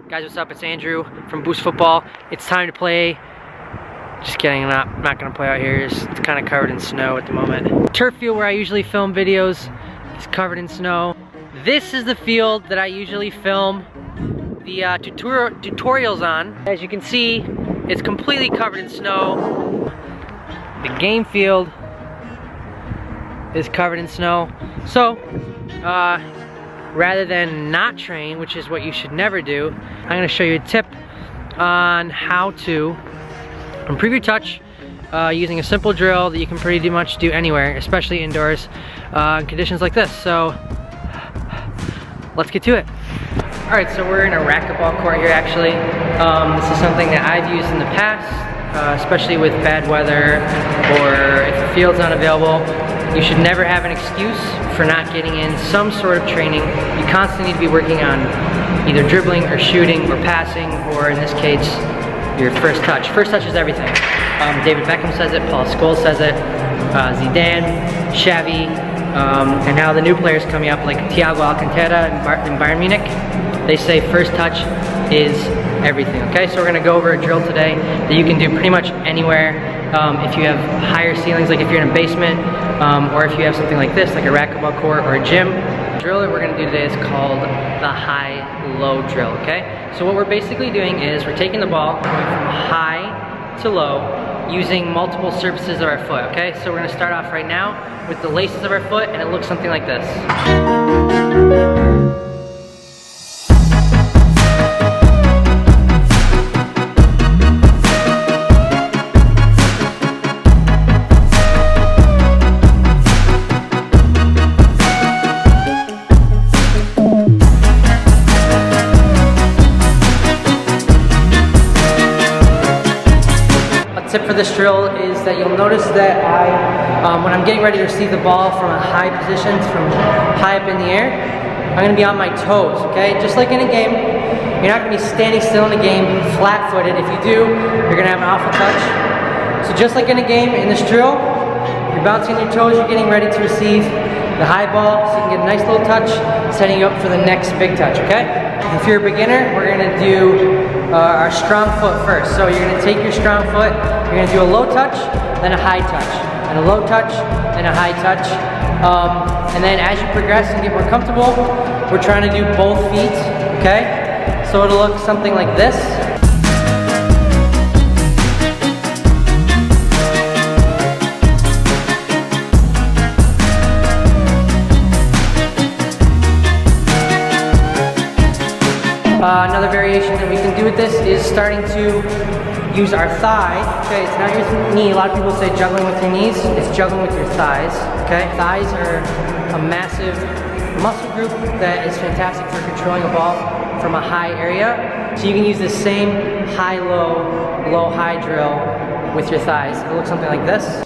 Guys, what's up? It's Andrew from Boost Football. It's time to play. Just kidding, I'm not gonna play out here. It's kind of covered in snow at the moment. Turf field where I usually film videos is covered in snow. This is the field that I usually film the tutorials on. As you can see, it's completely covered in snow. The game field is covered in snow. So, rather than not train, which is what you should never do, I'm gonna show you a tip on how to improve your touch using a simple drill that you can pretty much do anywhere, especially indoors in conditions like this. So let's get to it. All right, so we're in a racquetball court here actually. This is something that I've used in the past, especially with bad weather or if the field's unavailable. You should never have an excuse for not getting in some sort of training. You constantly need to be working on either dribbling or shooting or passing, or in this case, your first touch. First touch is everything. David Beckham says it, Paul Scholes says it, Zidane, Xavi, and now the new players coming up like Thiago Alcantara in Bayern Munich. They say first touch is everything, okay? So we're gonna go over a drill today that you can do pretty much anywhere. If you have higher ceilings, like if you're in a basement, or if you have something like this, like a racquetball court or a gym. The drill that we're gonna do today is called the high-low drill, okay? So what we're basically doing is we're taking the ball, going from high to low, using multiple surfaces of our foot, okay? So we're gonna start off right now with the laces of our foot, and it looks something like this. Tip for this drill is that you'll notice that when I'm getting ready to receive the ball from a high position, from high up in the air, I'm going to be on my toes, okay? Just like in a game, you're not going to be standing still in a game flat-footed. If you do, you're going to have an awful touch. So just like in a game, in this drill, you're bouncing on your toes, you're getting ready to receive the high ball, so you can get a nice little touch, setting you up for the next big touch, okay? If you're a beginner, we're going to do our strong foot first. So you're going to take your strong foot, you're going to do a low touch, then a high touch, and a low touch, then a high touch. And then as you progress and get more comfortable, we're trying to do both feet, okay? So it'll look something like this. Another variation that we can do with this is starting to use our thigh. Okay, it's not your knee. A lot of people say juggling with your knees. It's juggling with your thighs. Okay, thighs are a massive muscle group that is fantastic for controlling a ball from a high area. So you can use the same high-low, low-high drill with your thighs. It'll look something like this.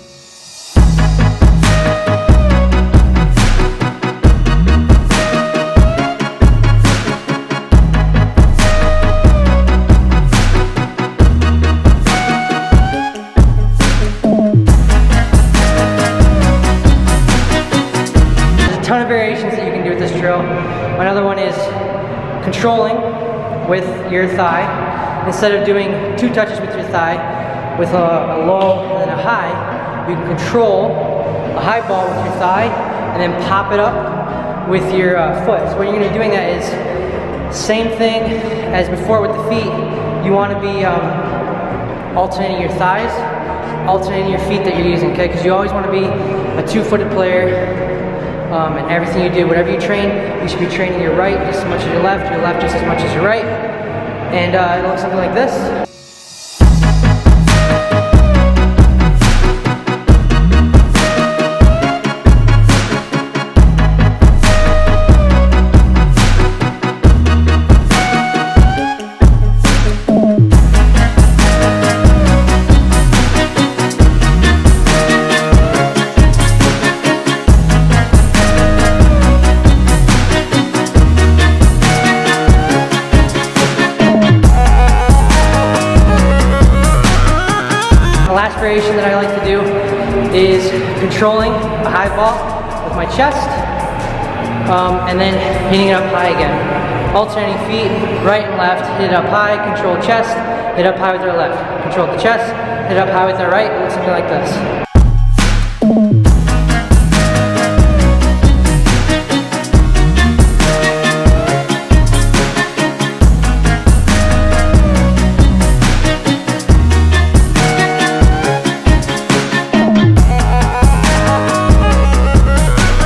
Ton of variations that you can do with this drill. Another one is controlling with your thigh. Instead of doing two touches with your thigh, with a low and then a high, you can control a high ball with your thigh and then pop it up with your foot. So when you're going to be doing that is same thing as before with the feet. You want to be alternating your thighs, alternating your feet that you're using, okay? Because you always want to be a two-footed player. And everything you do, whatever you train, you should be training your right just as much as your left just as much as your right. And it'll look something like this. Variation that I like to do is controlling a high ball with my chest and then hitting it up high again. alternating feet, right and left, hit it up high, control chest, hit up high with our left, control the chest, hit up high with our right, something like this.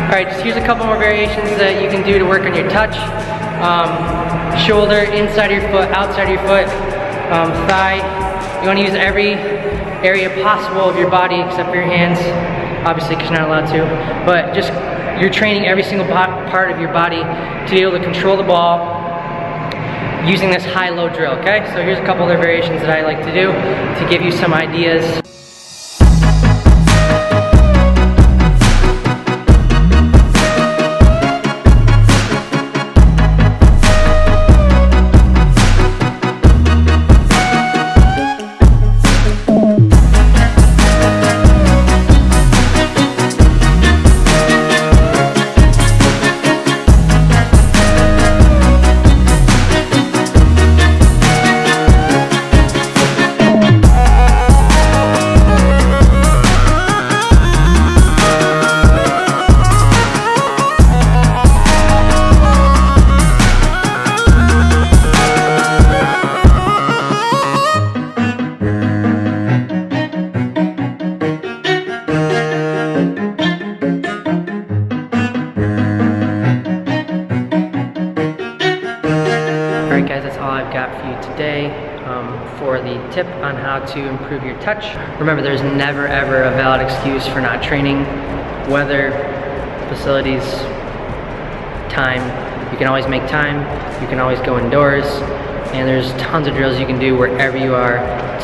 Alright, just here's a couple more variations that you can do to work on your touch. Shoulder, inside of your foot, outside of your foot, thigh. You want to use every area possible of your body except for your hands, obviously because you're not allowed to. But just, you're training every single part of your body to be able to control the ball using this high-low drill, okay? So here's a couple other variations that I like to do to give you some ideas. Alright guys, that's all I've got for you today for the tip on how to improve your touch. Remember, there's never ever a valid excuse for not training. Weather, facilities, time. You can always make time. You can always go indoors. And there's tons of drills you can do wherever you are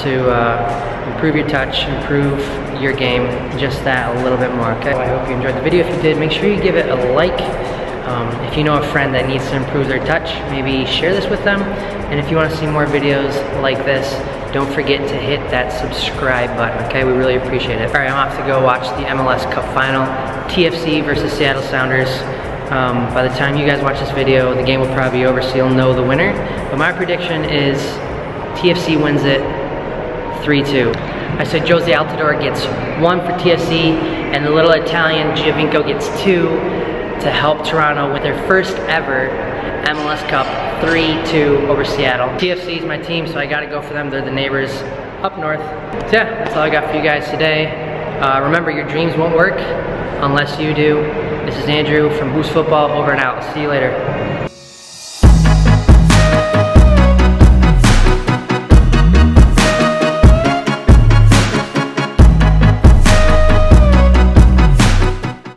to improve your touch, improve your game, just that a little bit more, okay? I hope you enjoyed the video. If you did, make sure you give it a like. If you know a friend that needs to improve their touch, maybe share this with them. And if you want to see more videos like this, don't forget to hit that subscribe button, okay? We really appreciate it. All right, I'm off to go watch the MLS Cup Final, TFC versus Seattle Sounders. By the time you guys watch this video, the game will probably be over, so you'll know the winner. But my prediction is TFC wins it 3-2. I said Jose Altidore gets 1 for TFC, and the little Italian Giovinco gets 2. To help Toronto with their first ever MLS Cup 3-2 over Seattle. TFC is my team, so I gotta go for them. They're the neighbors up north. So yeah, that's all I got for you guys today. Remember, your dreams won't work unless you do. This is Andrew from Boost Football, over and out. See you later.